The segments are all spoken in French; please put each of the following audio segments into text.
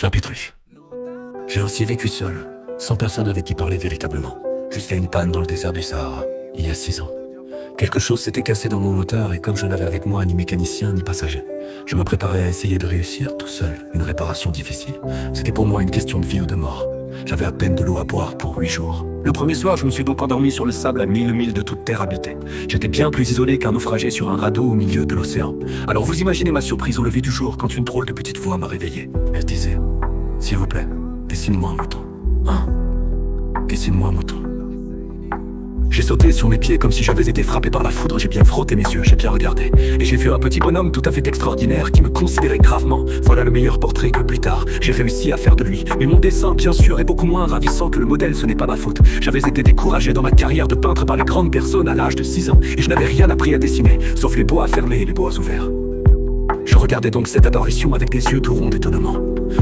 Chapitre 8. J'ai aussi vécu seul, sans personne avec qui parler véritablement, jusqu'à une panne dans le désert du Sahara, il y a 6 ans. Quelque chose s'était cassé dans mon moteur et comme je n'avais avec moi ni mécanicien ni passager, je me préparais à essayer de réussir tout seul une réparation difficile. C'était pour moi une question de vie ou de mort. J'avais à peine de l'eau à boire pour 8 jours. Le premier soir, je me suis donc endormi sur le sable à 1000 milles de toute terre habitée. J'étais bien plus isolé qu'un naufragé sur un radeau au milieu de l'océan. Alors vous imaginez ma surprise au lever du jour quand une drôle de petite voix m'a réveillé. Elle disait « S'il vous plaît, dessine-moi un mouton. Hein? Dessine-moi un mouton. » J'ai sauté sur mes pieds comme si j'avais été frappé par la foudre. J'ai bien frotté mes yeux, j'ai bien regardé. Et j'ai vu un petit bonhomme tout à fait extraordinaire qui me considérait gravement. Voilà le meilleur portrait que plus tard j'ai réussi à faire de lui. Mais mon dessin, bien sûr, est beaucoup moins ravissant que le modèle, ce n'est pas ma faute. J'avais été découragé dans ma carrière de peintre par les grandes personnes à l'âge de 6 ans. Et je n'avais rien appris à dessiner, sauf les bois fermés et les bois ouverts. Je regardais donc cette apparition avec des yeux tout ronds d'étonnement.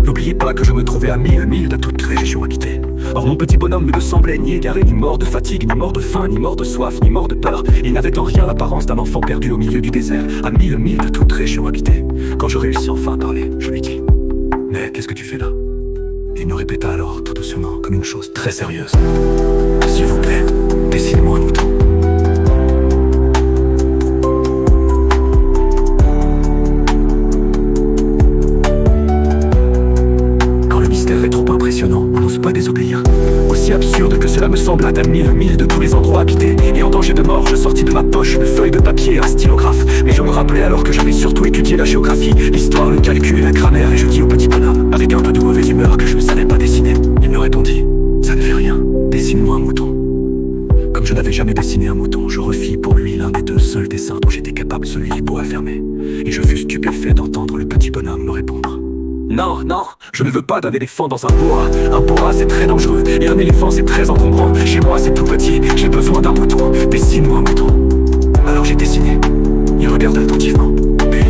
N'oubliez pas que je me trouvais à 1000 milles de toute région habitée. Or mon petit bonhomme ne me semblait ni égaré, ni mort de fatigue, ni mort de faim, ni mort de soif, ni mort de peur. Il n'avait en rien l'apparence d'un enfant perdu au milieu du désert, à 1000 milles de toute région habitée. Quand je réussis enfin à parler, je lui dis « Mais qu'est-ce que tu fais là ?» Il me répéta alors tout doucement, comme une chose très sérieuse « S'il vous plaît, dessine-moi un mouton. » Est trop impressionnant, on n'ose pas désobéir. Aussi absurde que cela me semble, à 1000 milles de tous les endroits habités et en danger de mort, je sortis de ma poche une feuille de papier et un stylographe. Mais je me rappelais alors que j'avais surtout étudié la géographie, l'histoire, le calcul et la grammaire. Et je dis au petit bonhomme, avec un peu de mauvaise humeur, que je ne savais pas dessiner. Il me répondit, ça ne fait rien, dessine-moi un mouton. Comme je n'avais jamais dessiné un mouton, je refis pour lui l'un des 2 seuls dessins dont j'étais capable, celui des bois fermés. Et je fus stupéfait d'entendre le petit bonhomme me répondre. Non, non, je ne veux pas d'un éléphant dans un boa. Un boa c'est très dangereux, et un éléphant c'est très encombrant. Chez moi c'est tout petit, j'ai besoin d'un mouton. Dessine-moi un mouton. Alors j'ai dessiné. Il regarda attentivement. Puis,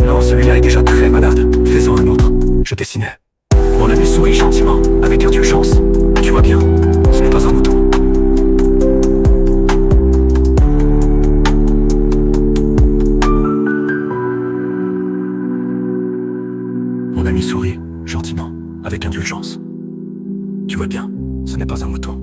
non, celui-là est déjà très malade. Fais-en un autre. Je dessinais. Mon ami sourit gentiment, avec indulgence. Tu vois bien, ce n'est pas un mouton. Mon ami sourit, gentiment, avec indulgence. Tu vois bien, ce n'est pas un mouton.